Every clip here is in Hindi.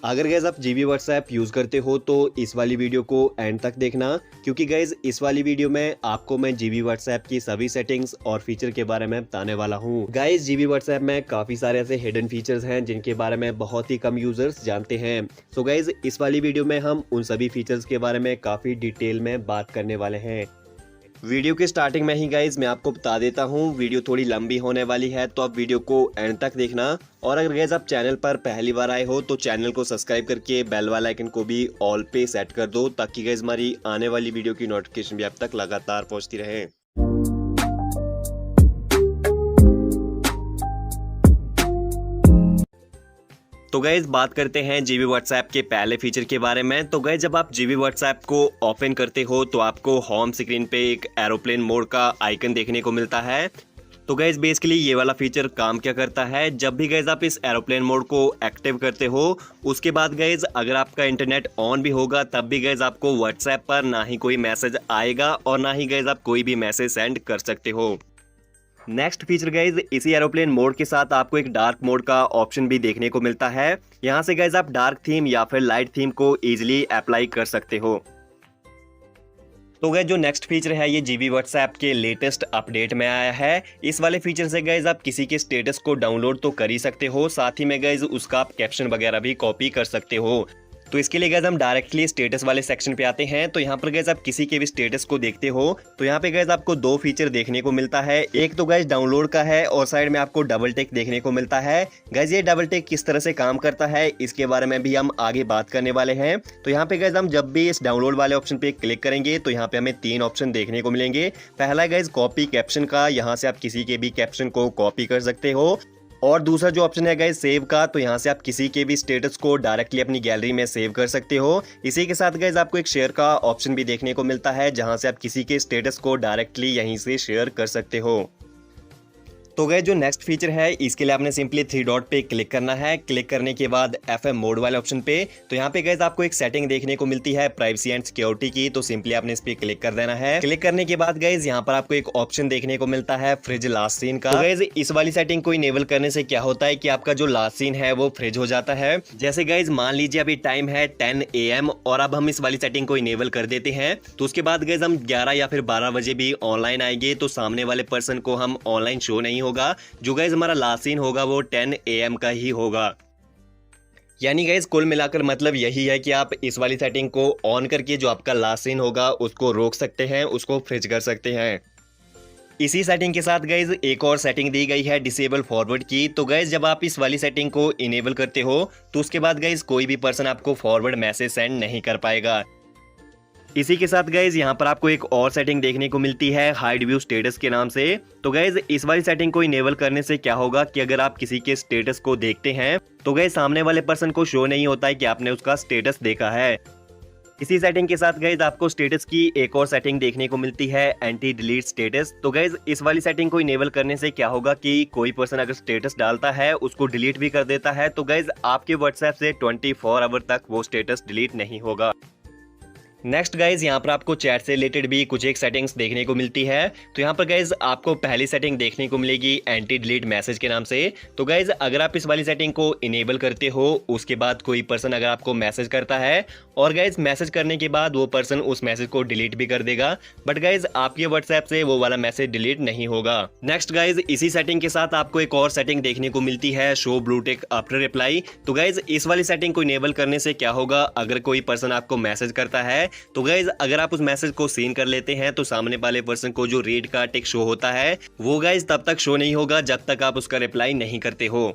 अगर गैस आप जीबी व्हाट्सएप यूज करते हो तो इस वाली वीडियो को एंड तक देखना, क्योंकि गैस इस वाली वीडियो में आपको मैं जीबी व्हाट्सएप की सभी सेटिंग्स और फीचर के बारे में बताने वाला हूँ। गाइस जीबी व्हाट्सएप में काफी सारे ऐसे हिडन फीचर्स हैं जिनके बारे में बहुत ही कम यूजर्स जानते हैं। सो गाइस इस वाली वीडियो में हम उन सभी फीचर्स के बारे में काफी डिटेल में बात करने वाले हैं। वीडियो के स्टार्टिंग में ही गाइज मैं आपको बता देता हूँ, वीडियो थोड़ी लंबी होने वाली है तो आप वीडियो को एंड तक देखना। और अगर गाइज आप चैनल पर पहली बार आए हो तो चैनल को सब्सक्राइब करके बेल वाला आइकन को भी ऑल पे सेट कर दो, ताकि गाइज हमारी आने वाली वीडियो की नोटिफिकेशन भी आप तक लगातार पहुंचती रहे। तो गाइज बात करते हैं जीबी व्हाट्सएप के पहले फीचर के बारे में। तो गाइज जब आप जीबी व्हाट्सएप को ओपन करते हो तो आपको होम स्क्रीन पे एक एरोप्लेन मोड का आइकन देखने को मिलता है। तो गाइज बेसिकली ये वाला फीचर काम क्या करता है, जब भी गाइज आप इस एरोप्लेन मोड को एक्टिव करते हो उसके बाद गाइज अगर आपका इंटरनेट ऑन भी होगा तब भी गाइज आपको व्हाट्सएप पर ना ही कोई मैसेज आएगा और ना ही गाइज आप कोई भी मैसेज सेंड कर सकते हो। नेक्स्ट फीचर गाइज इसी एरोप्लेन मोड के साथ आपको एक डार्क मोड का ऑप्शन भी देखने को मिलता है। यहाँ से गाइज आप डार्क थीम या फिर लाइट थीम को इजीली अप्लाई कर सकते हो। तो गाइज जो नेक्स्ट फीचर है ये जीबी व्हाट्सएप के लेटेस्ट अपडेट में आया है। इस वाले फीचर से गाइज आप किसी के स्टेटस को डाउनलोड तो कर ही सकते हो, साथ ही में गाइज उसका आप कैप्शन वगैरह भी कॉपी कर सकते हो। तो इसके लिए गाइज हम डायरेक्टली स्टेटस वाले सेक्शन पे आते हैं। तो यहाँ पर गाइज आप किसी के भी स्टेटस को देखते हो तो यहाँ पे गाइज आपको दो फीचर देखने को मिलता है। एक तो गाइज डाउनलोड का है और साइड में आपको डबल टिक देखने को मिलता है। गाइज ये डबल टिक किस तरह से काम करता है इसके बारे में भी हम आगे बात करने वाले हैं। तो यहाँ पे गाइज हम जब भी इस डाउनलोड वाले ऑप्शन पे क्लिक करेंगे तो यहाँ पे हमें तीन ऑप्शन देखने को मिलेंगे। पहला गाइज कॉपी कैप्शन का, यहाँ से आप किसी के भी कैप्शन को कॉपी कर सकते हो। और दूसरा जो ऑप्शन है गाइज सेव का, तो यहाँ से आप किसी के भी स्टेटस को डायरेक्टली अपनी गैलरी में सेव कर सकते हो। इसी के साथ गाइज आपको एक शेयर का ऑप्शन भी देखने को मिलता है, जहाँ से आप किसी के स्टेटस को डायरेक्टली यहीं से शेयर कर सकते हो। तो गाइज जो नेक्स्ट फीचर है इसके लिए आपने सिंपली थ्री डॉट पे क्लिक करना है। क्लिक करने के बाद एफएम मोड वाले ऑप्शन पे, तो यहाँ पे गाइज आपको एक सेटिंग देखने को मिलती है प्राइवेसी एंड सिक्योरिटी की, तो सिंपली आपने इस पे क्लिक कर देना है। क्लिक करने के बाद गाइज यहाँ पर आपको एक ऑप्शन देखने को मिलता है फ्रिज लास्ट सीन का। तो गाइज इस वाली सेटिंग को इनेबल करने से क्या होता है कि आपका जो लास्ट सीन है वो फ्रिज हो जाता है। जैसे गाइज मान लीजिए अभी टाइम है 10 AM और अब हम इस वाली सेटिंग को इनेबल कर देते हैं, तो उसके बाद गाइज हम 11 या फिर 12 बजे भी ऑनलाइन आएंगे तो सामने वाले पर्सन को हम ऑनलाइन शो नहीं होगा। जो गाइज हमारा लास्ट सीन होगा वो 10 AM का ही होगा। यानी गाइज कुल मिलाकर मतलब यही है कि आप इस वाली सेटिंग को ऑन करके जो आपका लास्ट सीन होगा उसको रोक सकते हैं, उसको फ्रिज कर सकते हैं। इसी सेटिंग के साथ गाइज एक और सेटिंग दी गई है डिसेबल फॉरवर्ड की। तो गाइज जब आप इस वाली सेटिंग को इनेबल करते हो तो उसके बाद गाइज कोई भी पर्सन आपको फॉरवर्ड मैसेज सेंड नहीं कर पाएगा। इसी के साथ गाइज यहाँ पर आपको एक और सेटिंग देखने को मिलती है हाइड व्यू स्टेटस के नाम से। तो गाइज इस वाली सेटिंग को इनेबल करने से क्या होगा कि अगर आप किसी के स्टेटस को देखते हैं तो गाइज सामने वाले पर्सन को शो नहीं होता है कि आपने उसका स्टेटस देखा है। इसी सेटिंग के साथ गाइज आपको स्टेटस की एक और सेटिंग देखने को मिलती है एंटी डिलीट स्टेटस। तो गाइज इस वाली सेटिंग को इनेबल करने से क्या होगा कि कोई पर्सन अगर स्टेटस डालता है उसको डिलीट भी कर देता है तो गाइज आपके व्हाट्सएप से 24 आवर तक वो स्टेटस डिलीट नहीं होगा। नेक्स्ट गाइज यहाँ पर आपको चैट से रिलेटेड भी कुछ एक सेटिंग्स देखने को मिलती है। तो यहाँ पर गाइज आपको पहली सेटिंग देखने को मिलेगी एंटी डिलीट मैसेज के नाम से। तो गाइज अगर आप इस वाली सेटिंग को इनेबल करते हो उसके बाद कोई पर्सन अगर आपको मैसेज करता है और गाइज मैसेज करने के बाद वो पर्सन उस मैसेज को डिलीट भी कर देगा, बट गाइज आपके व्हाट्सएप से वो वाला मैसेज डिलीट नहीं होगा। नेक्स्ट गाइज इसी सेटिंग के साथ आपको एक और सेटिंग देखने को मिलती है show blue tick after reply. तो गाइज इस वाली सेटिंग को इनेबल करने से क्या होगा, अगर कोई पर्सन आपको मैसेज करता है तो गाइज अगर आप उस मैसेज को सीन कर लेते हैं तो सामने वाले पर्सन को जो रीड का टिक शो होता है वो गाइज तब तक शो नहीं होगा जब तक आप उसका रिप्लाई नहीं करते हो।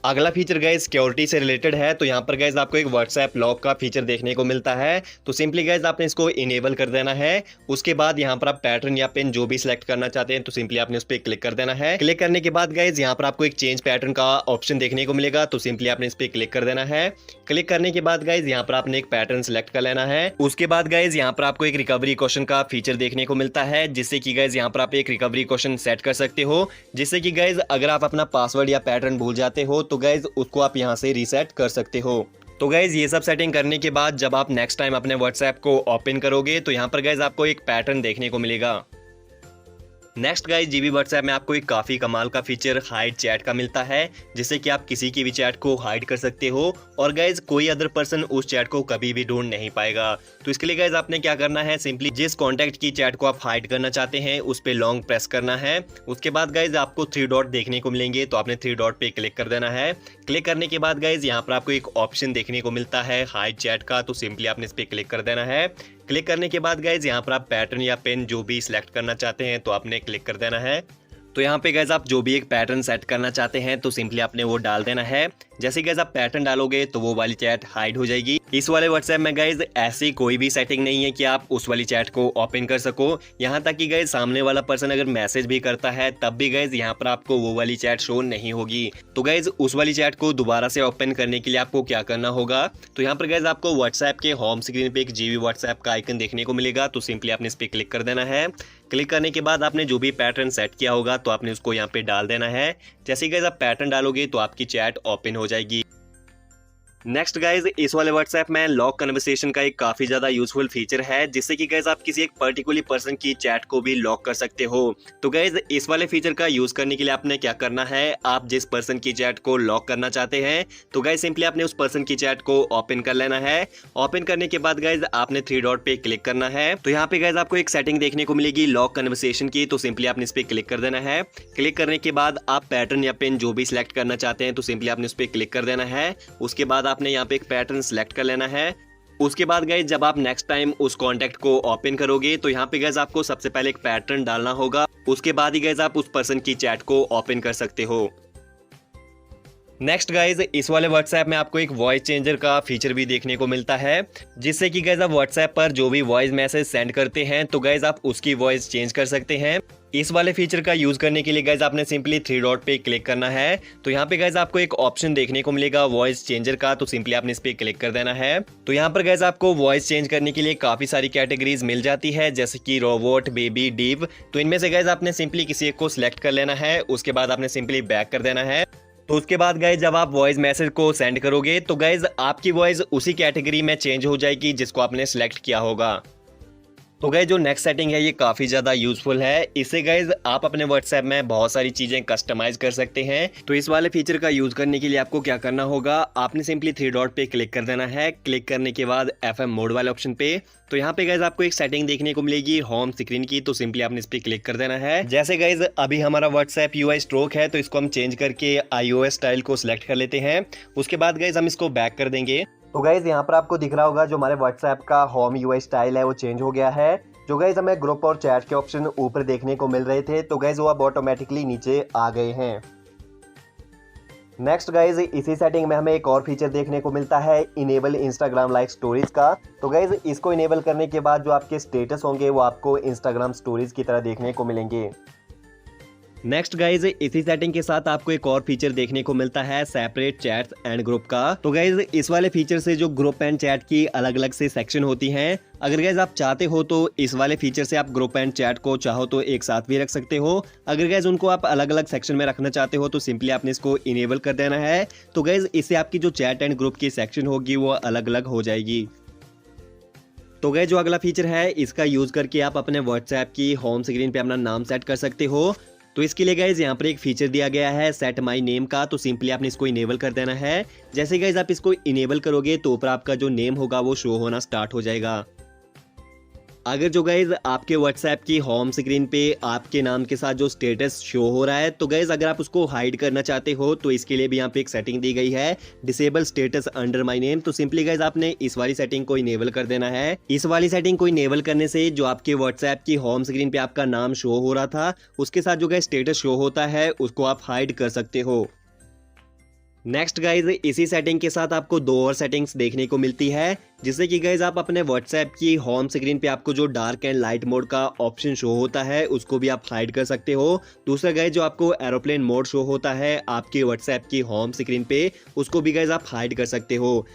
अगला फीचर गाइज सिक्योरिटी से रिलेटेड है। तो यहाँ पर गाइज आपको एक व्हाट्सएप लॉक का फीचर देखने को मिलता है। तो सिंपली गाइज आपने इसको इनेबल कर देना है। उसके बाद यहाँ पर आप पैटर्न या पिन जो भी सिलेक्ट करना चाहते हैं तो सिंपली आपने उस पर क्लिक कर देना है। क्लिक करने के बाद गाइज यहाँ पर आपको एक चेंज पैटर्न का ऑप्शन देखने को मिलेगा, तो सिंपली आपने इस पर क्लिक कर देना है। क्लिक करने के बाद गाइज यहाँ पर आपने एक पैटर्न सिलेक्ट कर लेना है। उसके बाद गाइज यहाँ पर आपको एक रिकवरी क्वेश्चन का फीचर देखने को मिलता है, जिससे कि गाइज यहाँ पर आप एक रिकवरी क्वेश्चन सेट कर सकते हो, जिससे कि गाइज अगर आप अपना पासवर्ड या पैटर्न भूल जाते हो तो गाइज उसको आप यहाँ से रीसेट कर सकते हो। तो गाइज ये सब सेटिंग करने के बाद जब आप नेक्स्ट टाइम अपने व्हाट्सएप को ओपन करोगे तो यहाँ पर गाइज आपको एक पैटर्न देखने को मिलेगा। नेक्स्ट गाइस, जीबी व्हाट्सएप में आपको एक काफी कमाल का फीचर हाइड चैट का मिलता है, जिससे कि आप किसी की भी चैट को हाइड कर सकते हो और गाइस कोई अदर पर्सन उस चैट को कभी भी ढूंढ नहीं पाएगा। तो इसके लिए गाइस आपने क्या करना है, सिंपली जिस कॉन्टैक्ट की चैट को आप हाइड करना चाहते हैं उस पे लॉन्ग प्रेस करना है। उसके बाद गाइस आपको 3 डॉट देखने को मिलेंगे, तो आपने 3 डॉट पे क्लिक कर देना है। क्लिक करने के बाद गाइस यहाँ पर आपको एक ऑप्शन देखने को मिलता है हाइड चैट का, तो सिंपली आपने इस पे क्लिक कर देना है। क्लिक करने के बाद गाइज यहाँ पर आप पैटर्न या पेन जो भी सिलेक्ट करना चाहते हैं तो आपने क्लिक कर देना है। तो यहाँ पे गाइज आप जो भी एक पैटर्न सेट करना चाहते हैं तो सिंपली आपने वो डाल देना है। जैसे गाइज आप पैटर्न डालोगे तो वो वाली चैट हाइड हो जाएगी। इस वाले व्हाट्सएप में गाइज ऐसी कोई भी सेटिंग नहीं है कि आप उस वाली चैट को ओपन कर सको। यहाँ तक कि गाइज सामने वाला पर्सन अगर मैसेज भी करता है तब भी गाइज यहाँ पर आपको वो वाली चैट शो नहीं होगी। तो गाइज उस वाली चैट को दोबारा से ओपन करने के लिए आपको क्या करना होगा, तो यहाँ पर गाइज आपको व्हाट्सएप के होम स्क्रीन पे एक जीबी व्हाट्सएप का आइकन देखने को मिलेगा, तो सिंपली आपने इस पे क्लिक कर देना है। क्लिक करने के बाद आपने जो भी पैटर्न सेट किया होगा तो आपने उसको यहाँ पे डाल देना है। जैसे गाइज आप पैटर्न डालोगे तो आपकी चैट ओपन हो जाएगी। नेक्स्ट गाइज, इस वाले व्हाट्सएप में लॉक कन्वर्सेशन का एक काफी ज्यादा यूजफुल फीचर है, जिससे कि गाइज आप किसी एक पर्टिकुलर पर्सन की चैट को भी लॉक कर सकते हो। तो गाइज इस वाले फीचर का यूज करने के लिए आपने क्या करना है, आप जिस पर्सन की चैट को लॉक करना चाहते हैं तो गाइज सिंपली आपने उस पर्सन की चैट को ओपन कर लेना है। ओपन करने के बाद गाइज आपने 3 डॉट पे क्लिक करना है। तो यहाँ पे गाइज आपको एक सेटिंग देखने को मिलेगी लॉक कन्वर्सेशन की, तो सिंपली आपने इस पे क्लिक कर देना है। क्लिक करने के बाद आप पैटर्न या पेन जो भी सिलेक्ट करना चाहते हैं तो सिंपली आपने उस पे क्लिक कर देना है। उसके बाद आपने यहाँ पे एक पैटर्न सिलेक्ट कर लेना है। उसके बाद गाइज जब आप नेक्स्ट टाइम उस कॉन्टैक्ट को ओपन करोगे तो यहाँ पे गाइज आपको सबसे पहले एक पैटर्न डालना होगा। उसके बाद ही गाइज आप उस पर्सन की चैट को ओपन कर सकते हो। नेक्स्ट गाइज, इस वाले व्हाट्सएप में आपको एक वॉइस चेंजर का फीचर भी देखने को मिलता है, जिससे कि गाइज आप व्हाट्सएप पर जो भी वॉइस मैसेज सेंड करते हैं तो गाइज आप उसकी वॉइस चेंज कर सकते हैं। इस वाले फीचर का यूज करने के लिए गाइज आपने सिंपली 3 डॉट पे क्लिक करना है। तो यहाँ पे गाइज आपको एक ऑप्शन देखने को मिलेगा वॉइस चेंजर का, तो सिंपली आपने इस पे क्लिक कर देना है। तो यहाँ पर गाइज आपको वॉइस चेंज करने के लिए काफी सारी कैटेगरीज मिल जाती है, जैसे कि रोबोट, बेबी, डीप। तो इनमें से गाइज आपने सिंपली किसी एक को सिलेक्ट कर लेना है। उसके बाद आपने सिंपली बैक कर देना है। तो उसके बाद गाइज जब आप वॉइस मैसेज को सेंड करोगे तो गाइज आपकी वॉइस उसी कैटेगरी में चेंज हो जाएगी जिसको आपने सिलेक्ट किया होगा। तो गाइज जो नेक्स्ट सेटिंग है ये काफी ज्यादा यूजफुल है। इससे गाइज आप अपने व्हाट्सएप में बहुत सारी चीजें कस्टमाइज कर सकते हैं। तो इस वाले फीचर का यूज करने के लिए आपको क्या करना होगा, आपने सिंपली 3 डॉट पे क्लिक कर देना है। क्लिक करने के बाद FM मोड वाले ऑप्शन पे, तो यहाँ पे गाइज आपको एक सेटिंग देखने को मिलेगी होम स्क्रीन की, तो सिंपली आपने इस पे क्लिक कर देना है। जैसे गाइज अभी हमारा व्हाट्सएप UI स्ट्रोक है तो इसको हम चेंज करके iOS स्टाइल को सिलेक्ट कर लेते हैं। उसके बाद गाइज हम इसको बैक कर देंगे। तो गाइज यहाँ पर आपको दिख रहा होगा जो हमारे व्हाट्सएप का होम UI स्टाइल है वो चेंज हो गया है। जो गाइज हमें ग्रुप और चैट के ऑप्शन ऊपर देखने को मिल रहे थे तो गाइज वो अब ऑटोमेटिकली नीचे आ गए हैं। नेक्स्ट गाइज इसी सेटिंग में हमें एक और फीचर देखने को मिलता है इनेबल इंस्टाग्राम लाइक स्टोरीज का। तो गाइज इसको इनेबल करने के बाद जो आपके स्टेटस होंगे वो आपको इंस्टाग्राम स्टोरीज की तरह देखने को मिलेंगे। नेक्स्ट गाइज इसी सेटिंग के साथ आपको एक और फीचर देखने को मिलता है सेपरेट चैट्स एंड ग्रुप का। तो गाइज इस वाले फीचर से जो ग्रुप एंड चैट की अलग अलग से सेक्शन होती हैं, अगर गाइज आप चाहते हो तो इस वाले फीचर से आप ग्रुप एंड चैट को चाहो तो एक साथ भी रख सकते हो। अगर गाइज उनको आप अलग अलग सेक्शन में रखना चाहते हो तो सिंपली आपने इसको इनेबल कर देना है। तो गाइज इससे आपकी जो चैट एंड ग्रुप की सेक्शन होगी वो अलग अलग हो जाएगी। तो गाइज जो अगला फीचर है इसका यूज करके आप अपने व्हाट्सएप की होम स्क्रीन पे अपना नाम सेट कर सकते हो। तो इसके लिए गाइज यहाँ पर एक फीचर दिया गया है सेट माय नेम का, तो सिंपली आपने इसको इनेबल कर देना है। जैसे गाइज आप इसको इनेबल करोगे तो ऊपर आपका जो नेम होगा वो शो होना स्टार्ट हो जाएगा। अगर जो गाइज आपके व्हाट्सएप की होम स्क्रीन पे आपके नाम के साथ जो स्टेटस शो हो रहा है तो गाइज अगर आप उसको हाइड करना चाहते हो तो इसके लिए भी यहाँ पे एक सेटिंग दी गई है disable status under my name. तो सिंपली गाइज आपने इस वाली सेटिंग को इनेबल कर देना है। इस वाली सेटिंग को इनेबल करने से जो आपके व्हाट्सएप की होम स्क्रीन पे आपका नाम शो हो रहा था उसके साथ जो गाइज स्टेटस शो होता है उसको आप हाइड कर सकते हो। नेक्स्ट गाइज इसी सेटिंग के साथ आपको 2 और सेटिंग्स देखने को मिलती है, जिससे कि गाइज आप अपने व्हाट्सएप की होम स्क्रीन पे आपको जो डार्क एंड लाइट मोड का ऑप्शन शो होता है उसको भी आप हाइड कर सकते हो। दूसरा गाइज जो आपको एरोप्लेन मोड शो होता है आपके व्हाट्सएप की होम स्क्रीन पे उसको भी गाइज आप हाइड कर सकते हो।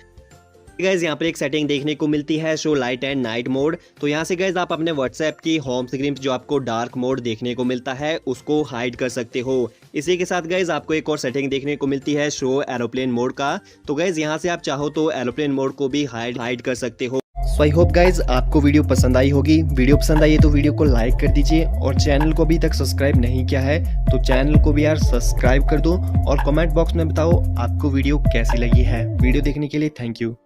गाइज यहाँ पर एक सेटिंग देखने को मिलती है show light and night mode. तो यहाँ से गाइज आप अपने व्हाट्सएप की होम स्क्रीन पे जो आपको डार्क मोड देखने को मिलता है उसको हाइड कर सकते हो। इसी के साथ गाइज आपको एक और सेटिंग देखने को मिलती है शो एरोप्लेन मोड का। तो गाइज यहाँ से आप चाहो तो एरोप्लेन मोड को भी हाइड कर सकते हो। सो आई होप गाइज आपको वीडियो पसंद आई होगी। वीडियो पसंद आई है तो वीडियो को लाइक कर दीजिए और चैनल को अभी तक सब्सक्राइब नहीं किया है तो चैनल को भी यार सब्सक्राइब कर दो और कमेंट बॉक्स में बताओ आपको वीडियो कैसी लगी है। वीडियो देखने के लिए थैंक यू।